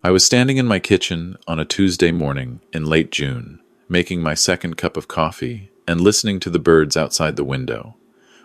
I was standing in my kitchen on a Tuesday morning in late June, making my second cup of coffee and listening to the birds outside the window,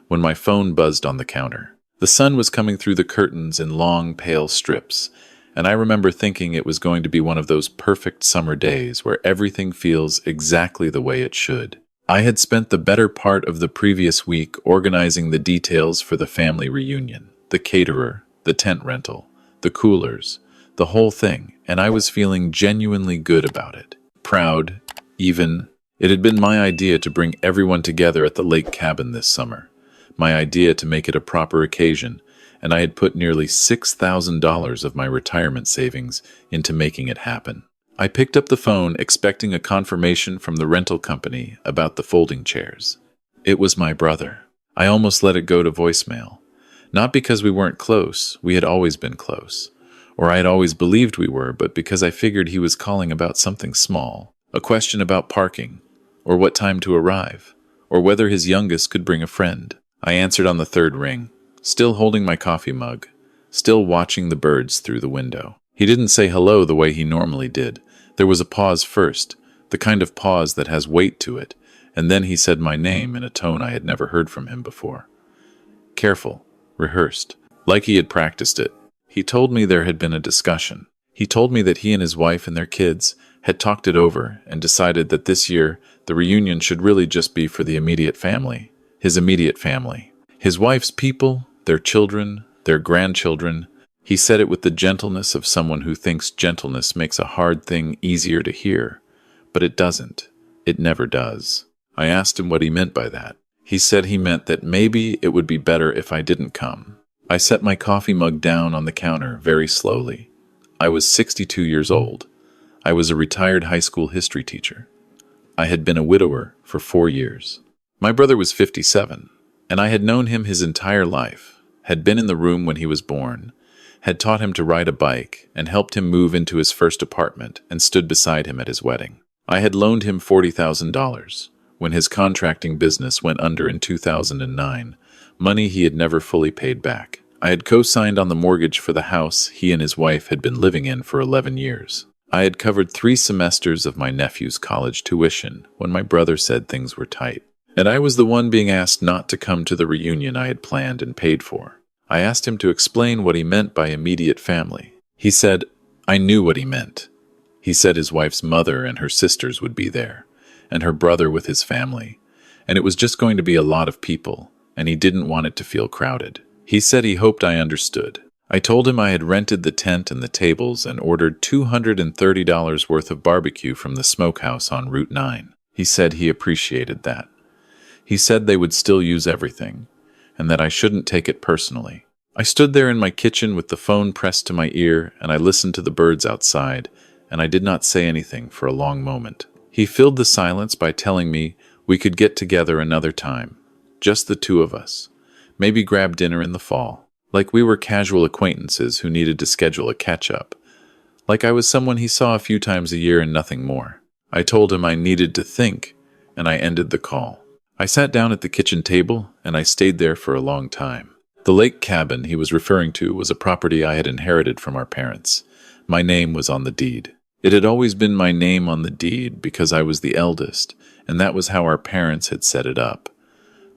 when my phone buzzed on the counter. The sun was coming through the curtains in long, pale strips, and I remember thinking it was going to be one of those perfect summer days where everything feels exactly the way it should. I had spent the better part of the previous week organizing the details for the family reunion, the caterer, the tent rental, the coolers, the whole thing, and I was feeling genuinely good about it. Proud, even. It had been my idea to bring everyone together at the lake cabin this summer, my idea to make it a proper occasion, and I had put nearly $6,000 of my retirement savings into making it happen. I picked up the phone expecting a confirmation from the rental company about the folding chairs. It was my brother. I almost let it go to voicemail. Not because we weren't close, we had always been close. Or I had always believed we were, but because I figured he was calling about something small. A question about parking, or what time to arrive, or whether his youngest could bring a friend. I answered on the third ring, still holding my coffee mug, still watching the birds through the window. He didn't say hello the way he normally did. There was a pause first, the kind of pause that has weight to it, and then he said my name in a tone I had never heard from him before. Careful, rehearsed, like he had practiced it. He told me there had been a discussion. He told me that he and his wife and their kids had talked it over and decided that this year the reunion should really just be for the immediate family, his immediate family. His wife's people, their children, their grandchildren. He said it with the gentleness of someone who thinks gentleness makes a hard thing easier to hear, but it doesn't. It never does. I asked him what he meant by that. He said he meant that maybe it would be better if I didn't come. I set my coffee mug down on the counter very slowly. I was 62 years old. I was a retired high school history teacher. I had been a widower for 4 years. My brother was 57, and I had known him his entire life, had been in the room when he was born, had taught him to ride a bike, and helped him move into his first apartment and stood beside him at his wedding. I had loaned him $40,000 when his contracting business went under in 2009, money he had never fully paid back. I had co-signed on the mortgage for the house he and his wife had been living in for 11 years. I had covered 3 semesters of my nephew's college tuition when my brother said things were tight. And I was the one being asked not to come to the reunion I had planned and paid for. I asked him to explain what he meant by immediate family. He said, I knew what he meant. He said his wife's mother and her sisters would be there, and her brother with his family, and it was just going to be a lot of people, and he didn't want it to feel crowded. He said he hoped I understood. I told him I had rented the tent and the tables and ordered $230 worth of barbecue from the smokehouse on Route 9. He said he appreciated that. He said they would still use everything, and that I shouldn't take it personally. I stood there in my kitchen with the phone pressed to my ear, and I listened to the birds outside, and I did not say anything for a long moment. He filled the silence by telling me we could get together another time, just the 2 of us, maybe grab dinner in the fall, like we were casual acquaintances who needed to schedule a catch-up, like I was someone he saw a few times a year and nothing more. I told him I needed to think, and I ended the call. I sat down at the kitchen table, and I stayed there for a long time. The lake cabin he was referring to was a property I had inherited from our parents. My name was on the deed. It had always been my name on the deed because I was the eldest, and that was how our parents had set it up.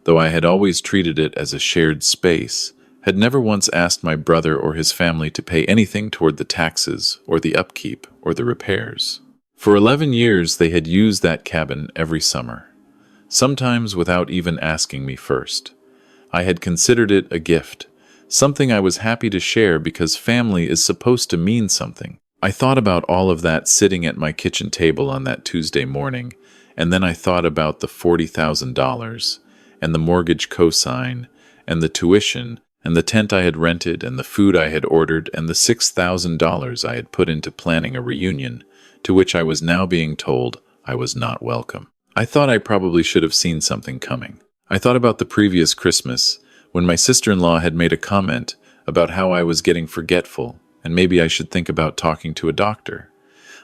Though I had always treated it as a shared space, had never once asked my brother or his family to pay anything toward the taxes or the upkeep or the repairs. For 11 years they had used that cabin every summer, sometimes without even asking me first. I had considered it a gift, something I was happy to share because family is supposed to mean something. I thought about all of that sitting at my kitchen table on that Tuesday morning, and then I thought about the $40,000, and the mortgage cosign, and the tuition, and the tent I had rented, and the food I had ordered, and the $6,000 I had put into planning a reunion, to which I was now being told I was not welcome. I thought I probably should have seen something coming. I thought about the previous Christmas, when my sister-in-law had made a comment about how I was getting forgetful, and maybe I should think about talking to a doctor.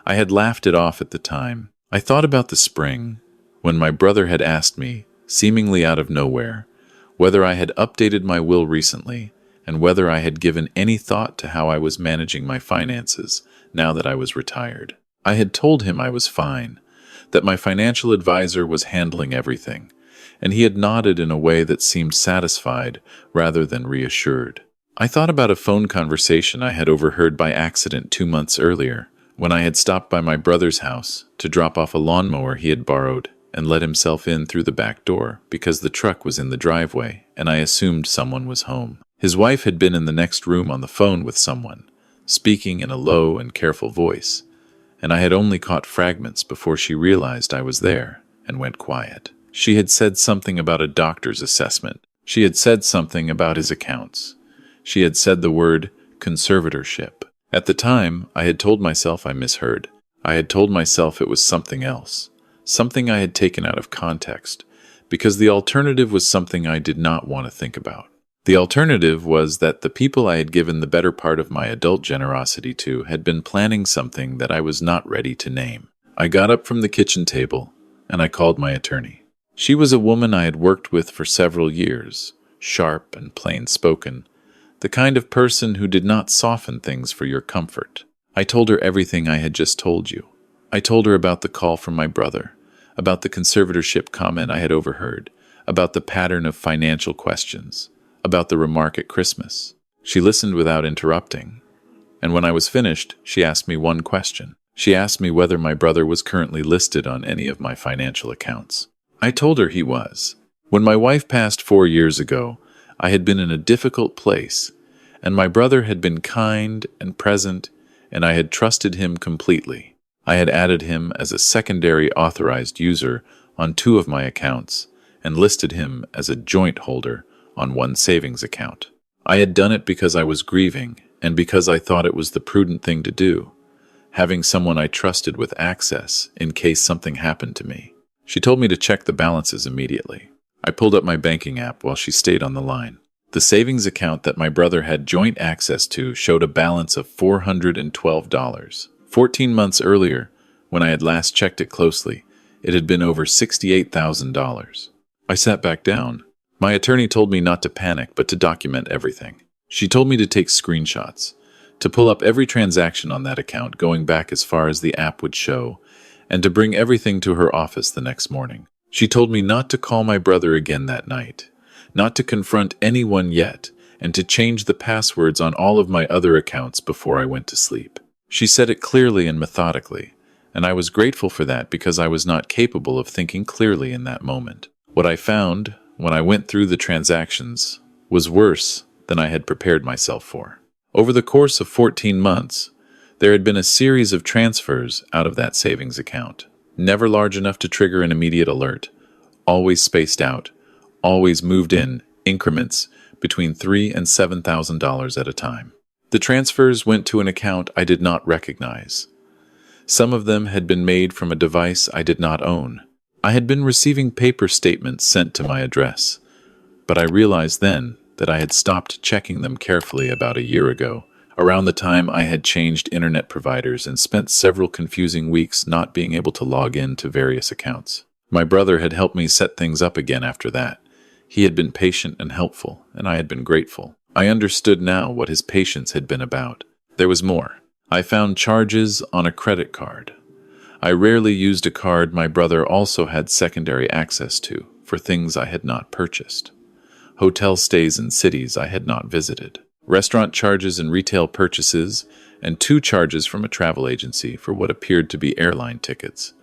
I had laughed it off at the time. I thought about the spring, when my brother had asked me, seemingly out of nowhere, whether I had updated my will recently, and whether I had given any thought to how I was managing my finances, now that I was retired. I had told him I was fine, that my financial advisor was handling everything, and he had nodded in a way that seemed satisfied rather than reassured. I thought about a phone conversation I had overheard by accident 2 months earlier, when I had stopped by my brother's house to drop off a lawnmower he had borrowed and let himself in through the back door because the truck was in the driveway and I assumed someone was home. His wife had been in the next room on the phone with someone, speaking in a low and careful voice, and I had only caught fragments before she realized I was there and went quiet. She had said something about a doctor's assessment. She had said something about his accounts. She had said the word conservatorship. At the time, I had told myself I misheard. I had told myself it was something else, something I had taken out of context, because the alternative was something I did not want to think about. The alternative was that the people I had given the better part of my adult generosity to had been planning something that I was not ready to name. I got up from the kitchen table, and I called my attorney. She was a woman I had worked with for several years, sharp and plain-spoken, the kind of person who did not soften things for your comfort. I told her everything I had just told you. I told her about the call from my brother, about the conservatorship comment I had overheard, about the pattern of financial questions, about the remark at Christmas. She listened without interrupting, and when I was finished, she asked me one question. She asked me whether my brother was currently listed on any of my financial accounts. I told her he was. When my wife passed 4 years ago, I had been in a difficult place, and my brother had been kind and present, and I had trusted him completely. I had added him as a secondary authorized user on 2 of my accounts and listed him as a joint holder on 1 savings account. I had done it because I was grieving and because I thought it was the prudent thing to do, having someone I trusted with access in case something happened to me. She told me to check the balances immediately. I pulled up my banking app while she stayed on the line. The savings account that my brother had joint access to showed a balance of $412. 14 months earlier, when I had last checked it closely, it had been over $68,000. I sat back down. My attorney told me not to panic, but to document everything. She told me to take screenshots, to pull up every transaction on that account going back as far as the app would show, and to bring everything to her office the next morning. She told me not to call my brother again that night, not to confront anyone yet, and to change the passwords on all of my other accounts before I went to sleep. She said it clearly and methodically, and I was grateful for that because I was not capable of thinking clearly in that moment. What I found, when I went through the transactions, was worse than I had prepared myself for. Over the course of 14 months, there had been a series of transfers out of that savings account, never large enough to trigger an immediate alert, always spaced out, always moved in increments between $3,000 and $7,000 at a time. The transfers went to an account I did not recognize. Some of them had been made from a device I did not own. I had been receiving paper statements sent to my address, but I realized then that I had stopped checking them carefully about a year ago, around the time I had changed internet providers and spent several confusing weeks not being able to log in to various accounts. My brother had helped me set things up again after that. He had been patient and helpful, and I had been grateful. I understood now what his patience had been about. There was more. I found charges on a credit card. I rarely used a card my brother also had secondary access to for things I had not purchased. Hotel stays in cities I had not visited. Restaurant charges and retail purchases, and 2 charges from a travel agency for what appeared to be airline tickets.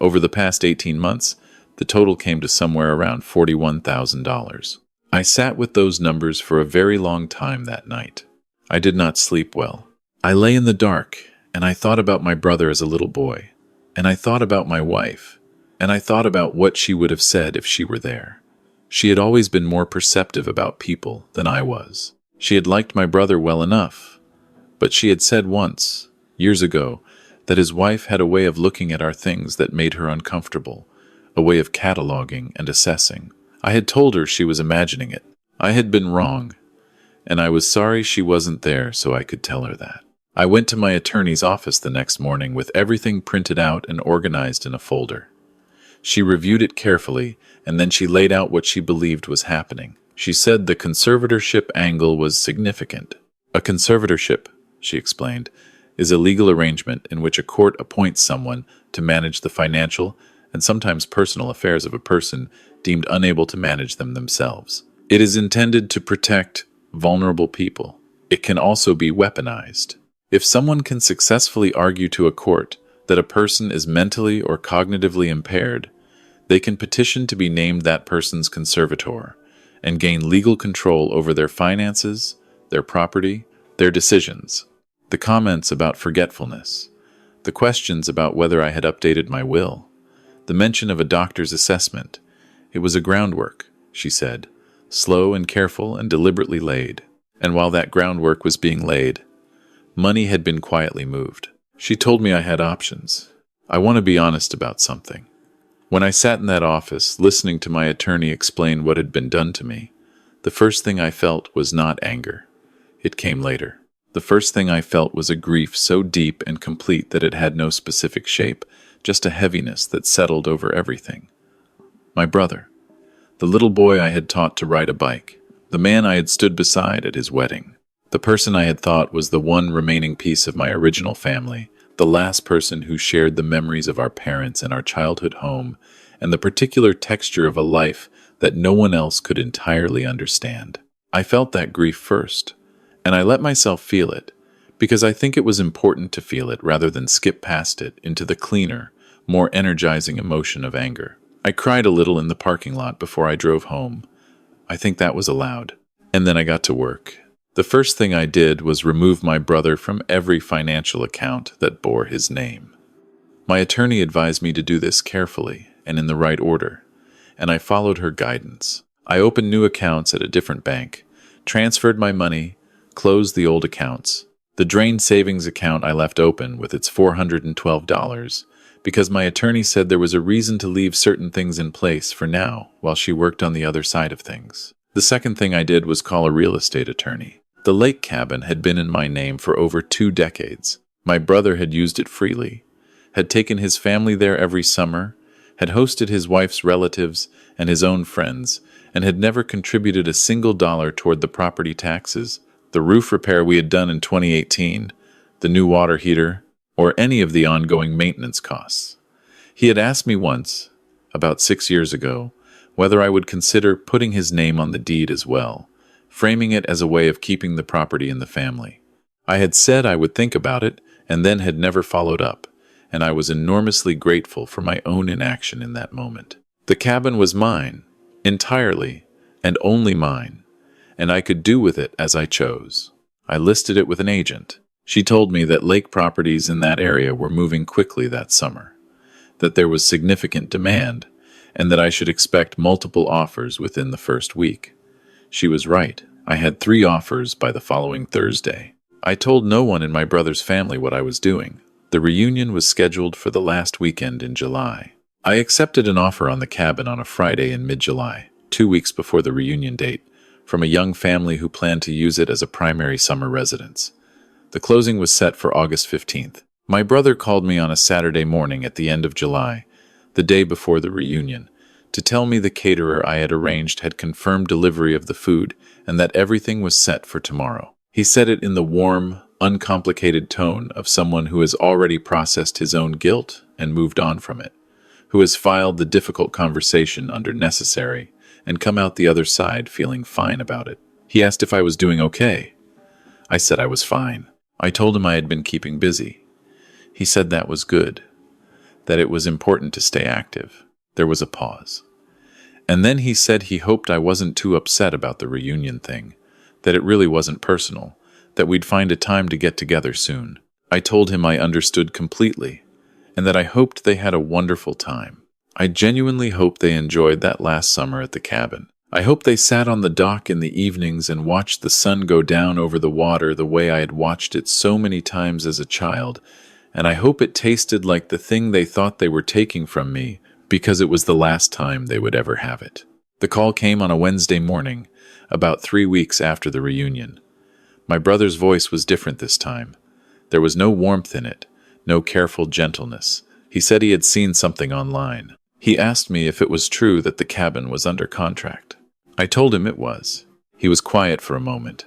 Over the past 18 months, the total came to somewhere around $41,000. I sat with those numbers for a very long time that night. I did not sleep well. I lay in the dark, and I thought about my brother as a little boy, and I thought about my wife, and I thought about what she would have said if she were there. She had always been more perceptive about people than I was. She had liked my brother well enough, but she had said once, years ago, that his wife had a way of looking at our things that made her uncomfortable, a way of cataloging and assessing. I had told her she was imagining it. I had been wrong, and I was sorry she wasn't there so I could tell her that. I went to my attorney's office the next morning with everything printed out and organized in a folder. She reviewed it carefully, and then she laid out what she believed was happening. She said the conservatorship angle was significant. A conservatorship, she explained, is a legal arrangement in which a court appoints someone to manage the financial and sometimes personal affairs of a person deemed unable to manage them themselves. It is intended to protect vulnerable people. It can also be weaponized. If someone can successfully argue to a court that a person is mentally or cognitively impaired, they can petition to be named that person's conservator and gain legal control over their finances, their property, their decisions. The comments about forgetfulness, the questions about whether I had updated my will, the mention of a doctor's assessment. It was a groundwork, she said, slow and careful and deliberately laid. And while that groundwork was being laid, money had been quietly moved. She told me I had options. I want to be honest about something. When I sat in that office, listening to my attorney explain what had been done to me, the first thing I felt was not anger. It came later. The first thing I felt was a grief so deep and complete that it had no specific shape, just a heaviness that settled over everything. My brother, the little boy I had taught to ride a bike, the man I had stood beside at his wedding, the person I had thought was the one remaining piece of my original family, the last person who shared the memories of our parents and our childhood home, and the particular texture of a life that no one else could entirely understand. I felt that grief first, and I let myself feel it, because I think it was important to feel it rather than skip past it into the cleaner, more energizing emotion of anger. I cried a little in the parking lot before I drove home. I think that was allowed. And then I got to work. The first thing I did was remove my brother from every financial account that bore his name. My attorney advised me to do this carefully and in the right order, and I followed her guidance. I opened new accounts at a different bank, transferred my money, closed the old accounts. The drained savings account I left open with its $412 because my attorney said there was a reason to leave certain things in place for now while she worked on the other side of things. The second thing I did was call a real estate attorney. The lake cabin had been in my name for over 2 decades. My brother had used it freely, had taken his family there every summer, had hosted his wife's relatives and his own friends, and had never contributed a single dollar toward the property taxes, the roof repair we had done in 2018, the new water heater, or any of the ongoing maintenance costs. He had asked me once, about 6 years ago, whether I would consider putting his name on the deed as well, framing it as a way of keeping the property in the family. I had said I would think about it, and then had never followed up, and I was enormously grateful for my own inaction in that moment. The cabin was mine, entirely, and only mine, and I could do with it as I chose. I listed it with an agent. She told me that lake properties in that area were moving quickly that summer, that there was significant demand, and that I should expect multiple offers within the first week. She was right. I had 3 offers by the following Thursday. I told no one in my brother's family what I was doing. The reunion was scheduled for the last weekend in July. I accepted an offer on the cabin on a Friday in mid-July, 2 weeks before the reunion date, from a young family who planned to use it as a primary summer residence. The closing was set for August 15th. My brother called me on a Saturday morning at the end of July, the day before the reunion, to tell me the caterer I had arranged had confirmed delivery of the food and that everything was set for tomorrow. He said it in the warm, uncomplicated tone of someone who has already processed his own guilt and moved on from it, who has filed the difficult conversation under necessary and come out the other side feeling fine about it. He asked if I was doing okay. I said I was fine. I told him I had been keeping busy. He said that was good, that it was important to stay active. There was a pause. And then he said he hoped I wasn't too upset about the reunion thing, that it really wasn't personal, that we'd find a time to get together soon. I told him I understood completely, and that I hoped they had a wonderful time. I genuinely hoped they enjoyed that last summer at the cabin. I hoped they sat on the dock in the evenings and watched the sun go down over the water the way I had watched it so many times as a child, and I hope it tasted like the thing they thought they were taking from me, because it was the last time they would ever have it. The call came on a Wednesday morning, about 3 weeks after the reunion. My brother's voice was different this time. There was no warmth in it, no careful gentleness. He said he had seen something online. He asked me if it was true that the cabin was under contract. I told him it was. He was quiet for a moment,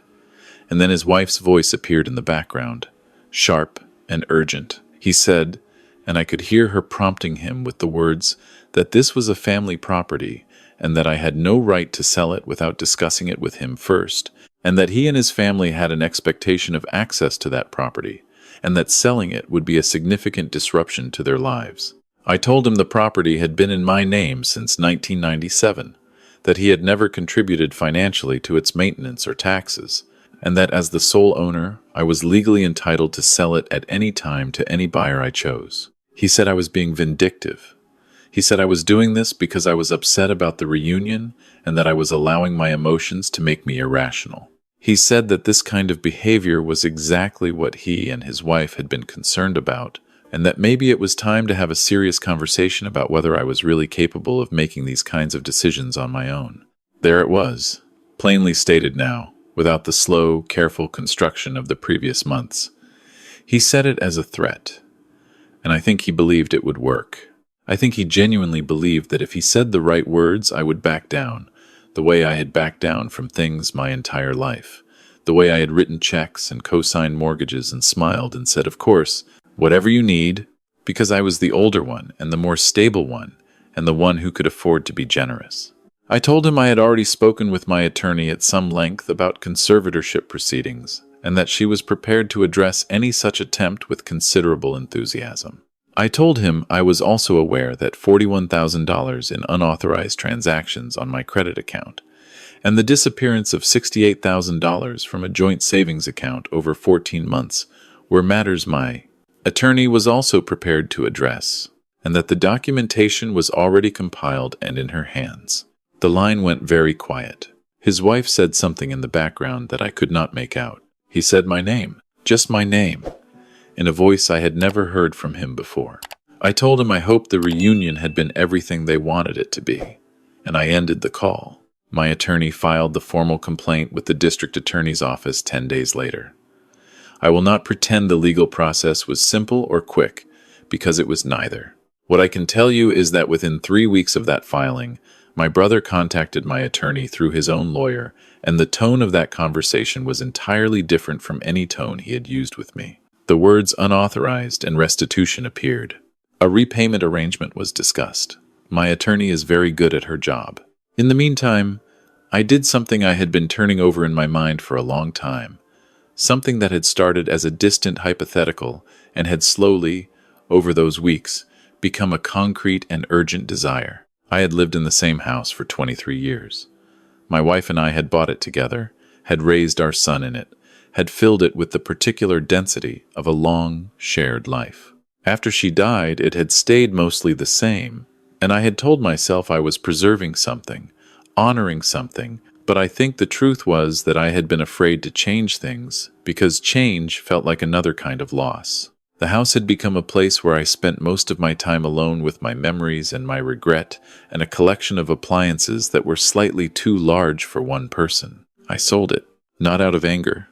and then his wife's voice appeared in the background, sharp, and urgent. He said, and I could hear her prompting him with the words that this was a family property and that I had no right to sell it without discussing it with him first, and that he and his family had an expectation of access to that property, and that selling it would be a significant disruption to their lives. I told him the property had been in my name since 1997, that he had never contributed financially to its maintenance or taxes, and that as the sole owner, I was legally entitled to sell it at any time to any buyer I chose. He said I was being vindictive. He said I was doing this because I was upset about the reunion and that I was allowing my emotions to make me irrational. He said that this kind of behavior was exactly what he and his wife had been concerned about, and that maybe it was time to have a serious conversation about whether I was really capable of making these kinds of decisions on my own. There it was, plainly stated now, without the slow, careful construction of the previous months. He said it as a threat, and I think he believed it would work. I think he genuinely believed that if he said the right words, I would back down, the way I had backed down from things my entire life, the way I had written checks and co-signed mortgages and smiled and said, of course, whatever you need, because I was the older one and the more stable one and the one who could afford to be generous. I told him I had already spoken with my attorney at some length about conservatorship proceedings and that she was prepared to address any such attempt with considerable enthusiasm. I told him I was also aware that $41,000 in unauthorized transactions on my credit account and the disappearance of $68,000 from a joint savings account over 14 months were matters my attorney was also prepared to address, and that the documentation was already compiled and in her hands. The line went very quiet. His wife said something in the background that I could not make out. He said my name, just my name, in a voice I had never heard from him before. I told him I hoped the reunion had been everything they wanted it to be, and I ended the call. My attorney filed the formal complaint with the district attorney's office 10 days later. I will not pretend the legal process was simple or quick, because it was neither. What I can tell you is that within 3 weeks of that filing, my brother contacted my attorney through his own lawyer, and the tone of that conversation was entirely different from any tone he had used with me. The words unauthorized and restitution appeared. A repayment arrangement was discussed. My attorney is very good at her job. In the meantime, I did something I had been turning over in my mind for a long time, something that had started as a distant hypothetical and had slowly, over those weeks, become a concrete and urgent desire. I had lived in the same house for 23 years. My wife and I had bought it together, had raised our son in it, had filled it with the particular density of a long, shared life. After she died, it had stayed mostly the same, and I had told myself I was preserving something, honoring something, but I think the truth was that I had been afraid to change things, because change felt like another kind of loss. The house had become a place where I spent most of my time alone with my memories and my regret, and a collection of appliances that were slightly too large for one person. I sold it, not out of anger,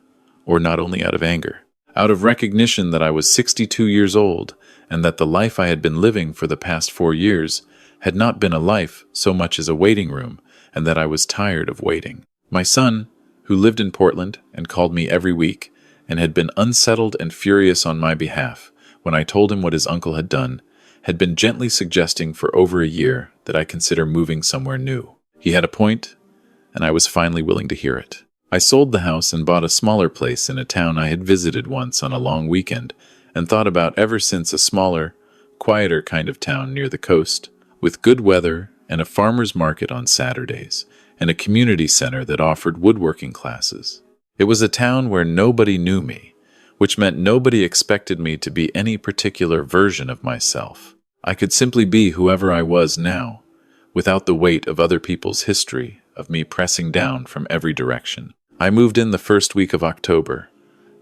or not only out of anger, out of recognition that I was 62 years old, and that the life I had been living for the past 4 years had not been a life so much as a waiting room, and that I was tired of waiting. My son, who lived in Portland and called me every week, and had been unsettled and furious on my behalf when I told him what his uncle had done, had been gently suggesting for over a year that I consider moving somewhere new. He had a point, and I was finally willing to hear it. I sold the house and bought a smaller place in a town I had visited once on a long weekend, and thought about ever since, a smaller, quieter kind of town near the coast, with good weather and a farmer's market on Saturdays, and a community center that offered woodworking classes. It was a town where nobody knew me, which meant nobody expected me to be any particular version of myself. I could simply be whoever I was now, without the weight of other people's history of me pressing down from every direction. I moved in the first week of October,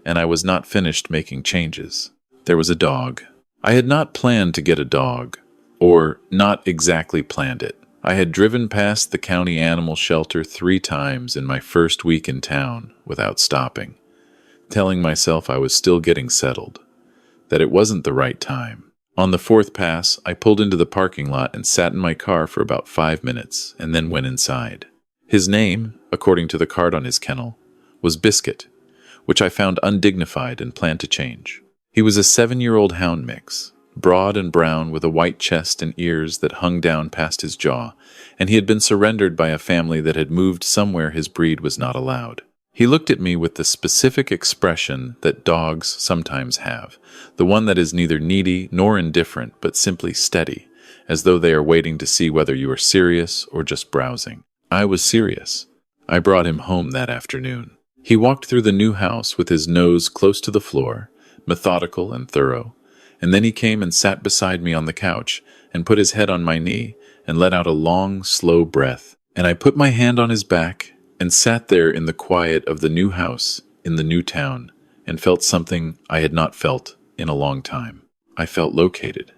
and I was not finished making changes. There was a dog. I had not planned to get a dog, or not exactly planned it. I had driven past the county animal shelter 3 times in my first week in town without stopping, telling myself I was still getting settled, that it wasn't the right time. On the 4th pass, I pulled into the parking lot and sat in my car for about 5 minutes and then went inside. His name, according to the card on his kennel, was Biscuit, which I found undignified and planned to change. He was a 7-year-old hound mix, broad and brown with a white chest and ears that hung down past his jaw, and he had been surrendered by a family that had moved somewhere his breed was not allowed. He looked at me with the specific expression that dogs sometimes have, the one that is neither needy nor indifferent but simply steady, as though they are waiting to see whether you are serious or just browsing. I was serious. I brought him home that afternoon. He walked through the new house with his nose close to the floor, methodical and thorough, and then he came and sat beside me on the couch and put his head on my knee and let out a long, slow breath. And I put my hand on his back and sat there in the quiet of the new house in the new town and felt something I had not felt in a long time. I felt located,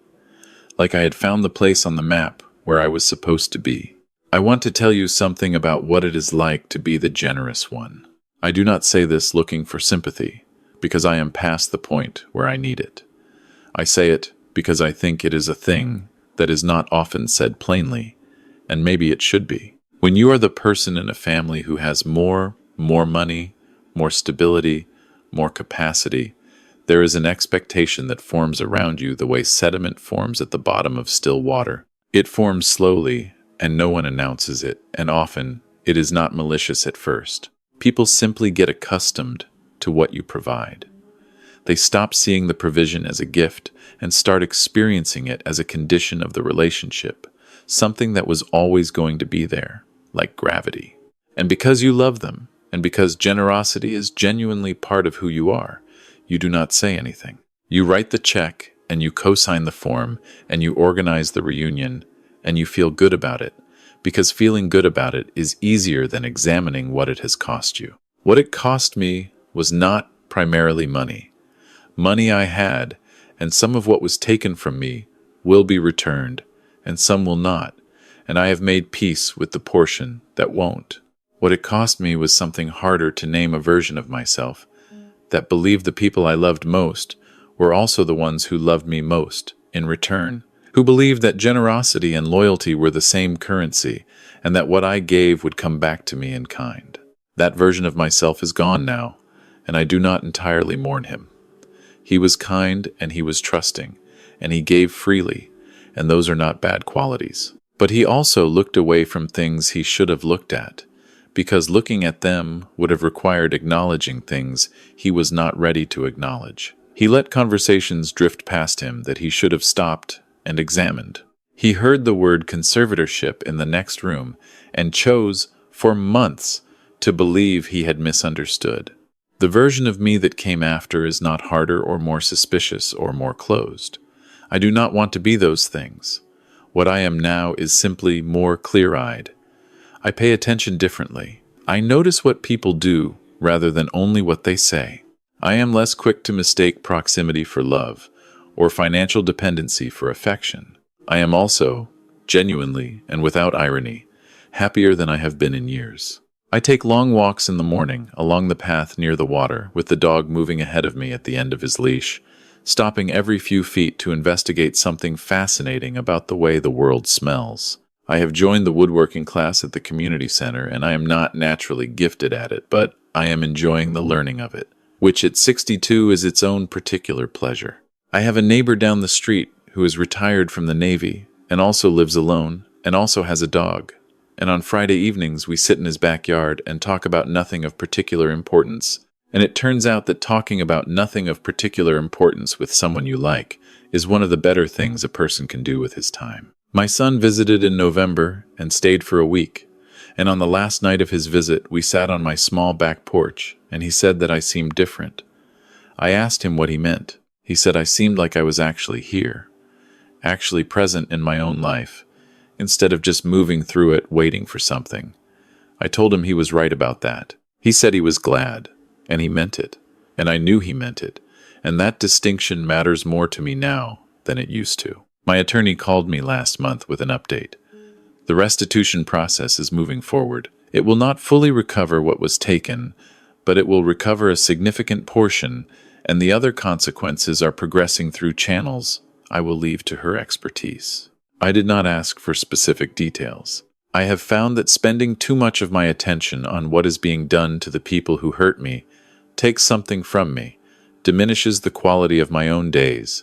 like I had found the place on the map where I was supposed to be. I want to tell you something about what it is like to be the generous one. I do not say this looking for sympathy, because I am past the point where I need it. I say it because I think it is a thing that is not often said plainly, and maybe it should be. When you are the person in a family who has more money, more stability, more capacity, there is an expectation that forms around you the way sediment forms at the bottom of still water. It forms slowly, and no one announces it, and often it is not malicious at first. People simply get accustomed to what you provide. They stop seeing the provision as a gift and start experiencing it as a condition of the relationship, something that was always going to be there, like gravity. And because you love them, and because generosity is genuinely part of who you are, you do not say anything. You write the check, and you co-sign the form, and you organize the reunion, and you feel good about it, because feeling good about it is easier than examining what it has cost you. What it cost me was not primarily money. Money I had, and some of what was taken from me will be returned, and some will not, and I have made peace with the portion that won't. What it cost me was something harder to name, a version of myself that believed the people I loved most were also the ones who loved me most in return, who believed that generosity and loyalty were the same currency, and that what I gave would come back to me in kind. That version of myself is gone now, and I do not entirely mourn him. He was kind and he was trusting, and he gave freely, and those are not bad qualities. But he also looked away from things he should have looked at, because looking at them would have required acknowledging things he was not ready to acknowledge. He let conversations drift past him that he should have stopped and examined. He heard the word conservatorship in the next room and chose, for months, to believe he had misunderstood. The version of me that came after is not harder or more suspicious or more closed. I do not want to be those things. What I am now is simply more clear-eyed. I pay attention differently. I notice what people do rather than only what they say. I am less quick to mistake proximity for love or financial dependency for affection. I am also, genuinely and without irony, happier than I have been in years. I take long walks in the morning along the path near the water, with the dog moving ahead of me at the end of his leash, stopping every few feet to investigate something fascinating about the way the world smells. I have joined the woodworking class at the community center, and I am not naturally gifted at it, but I am enjoying the learning of it, which at 62 is its own particular pleasure. I have a neighbor down the street who is retired from the Navy and also lives alone and also has a dog. And on Friday evenings we sit in his backyard and talk about nothing of particular importance. And it turns out that talking about nothing of particular importance with someone you like is one of the better things a person can do with his time. My son visited in November and stayed for a week, and on the last night of his visit we sat on my small back porch, and he said that I seemed different. I asked him what he meant. He said I seemed like I was actually here, actually present in my own life, instead of just moving through it waiting for something. I told him he was right about that. He said he was glad, and he meant it, and I knew he meant it, and that distinction matters more to me now than it used to. My attorney called me last month with an update. The restitution process is moving forward. It will not fully recover what was taken, but it will recover a significant portion, and the other consequences are progressing through channels I will leave to her expertise. I did not ask for specific details. I have found that spending too much of my attention on what is being done to the people who hurt me takes something from me, diminishes the quality of my own days,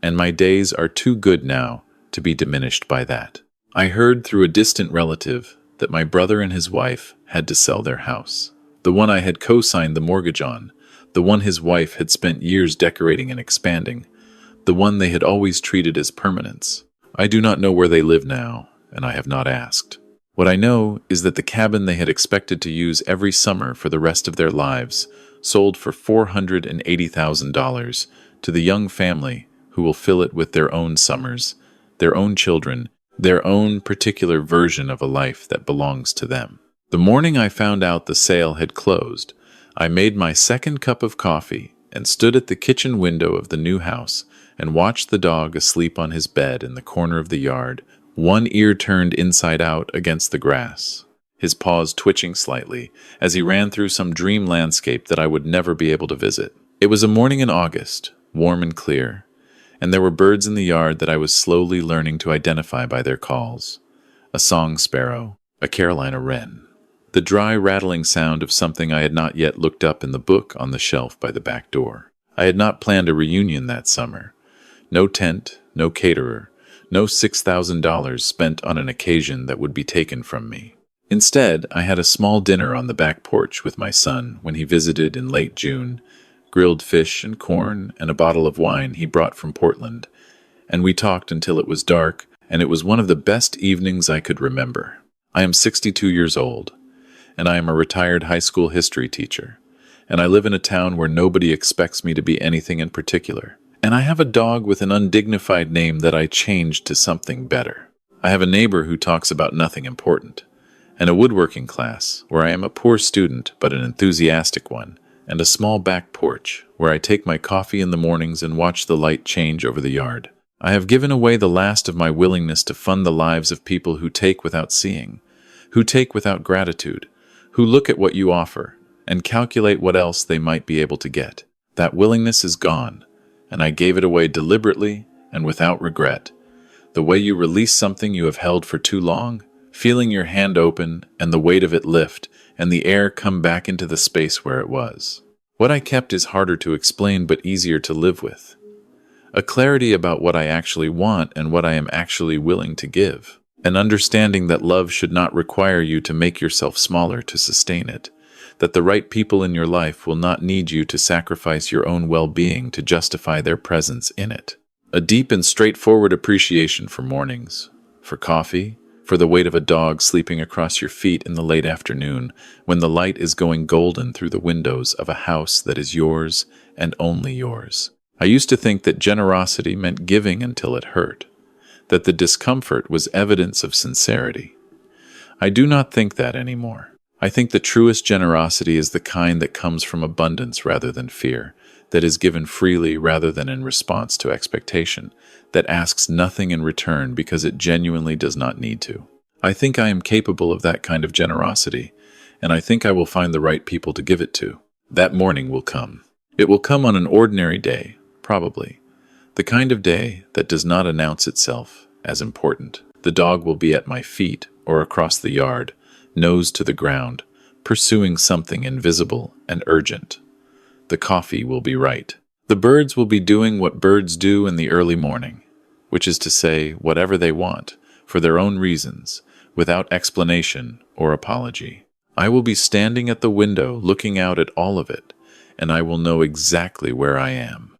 and my days are too good now to be diminished by that. I heard through a distant relative that my brother and his wife had to sell their house. The one I had co-signed the mortgage on, the one his wife had spent years decorating and expanding, the one they had always treated as permanence. I do not know where they live now, and I have not asked. What I know is that the cabin they had expected to use every summer for the rest of their lives sold for $480,000 to the young family who will fill it with their own summers, their own children, their own particular version of a life that belongs to them. The morning I found out the sale had closed, I made my second cup of coffee and stood at the kitchen window of the new house and watched the dog asleep on his bed in the corner of the yard, one ear turned inside out against the grass, his paws twitching slightly as he ran through some dream landscape that I would never be able to visit. It was a morning in August, warm and clear, and there were birds in the yard that I was slowly learning to identify by their calls. A song sparrow, a Carolina wren, the dry rattling sound of something I had not yet looked up in the book on the shelf by the back door. I had not planned a reunion that summer. No tent, no caterer, no $6,000 spent on an occasion that would be taken from me. Instead, I had a small dinner on the back porch with my son when he visited in late June, grilled fish and corn and a bottle of wine he brought from Portland, and we talked until it was dark, and it was one of the best evenings I could remember. I am 62 years old, and I am a retired high school history teacher, and I live in a town where nobody expects me to be anything in particular. And I have a dog with an undignified name that I changed to something better. I have a neighbor who talks about nothing important, and a woodworking class where I am a poor student but an enthusiastic one, and a small back porch where I take my coffee in the mornings and watch the light change over the yard. I have given away the last of my willingness to fund the lives of people who take without seeing, who take without gratitude, who look at what you offer and calculate what else they might be able to get. That willingness is gone, and I gave it away deliberately and without regret. The way you release something you have held for too long, feeling your hand open and the weight of it lift and the air come back into the space where it was. What I kept is harder to explain but easier to live with. A clarity about what I actually want and what I am actually willing to give. An understanding that love should not require you to make yourself smaller to sustain it. That the right people in your life will not need you to sacrifice your own well-being to justify their presence in it. A deep and straightforward appreciation for mornings, for coffee, for the weight of a dog sleeping across your feet in the late afternoon when the light is going golden through the windows of a house that is yours and only yours. I used to think that generosity meant giving until it hurt, that the discomfort was evidence of sincerity. I do not think that anymore. I think the truest generosity is the kind that comes from abundance rather than fear, that is given freely rather than in response to expectation, that asks nothing in return because it genuinely does not need to. I think I am capable of that kind of generosity, and I think I will find the right people to give it to. That morning will come. It will come on an ordinary day, probably. The kind of day that does not announce itself as important. The dog will be at my feet or across the yard, nose to the ground, pursuing something invisible and urgent. The coffee will be right. The birds will be doing what birds do in the early morning, which is to say whatever they want, for their own reasons, without explanation or apology. I will be standing at the window looking out at all of it, and I will know exactly where I am.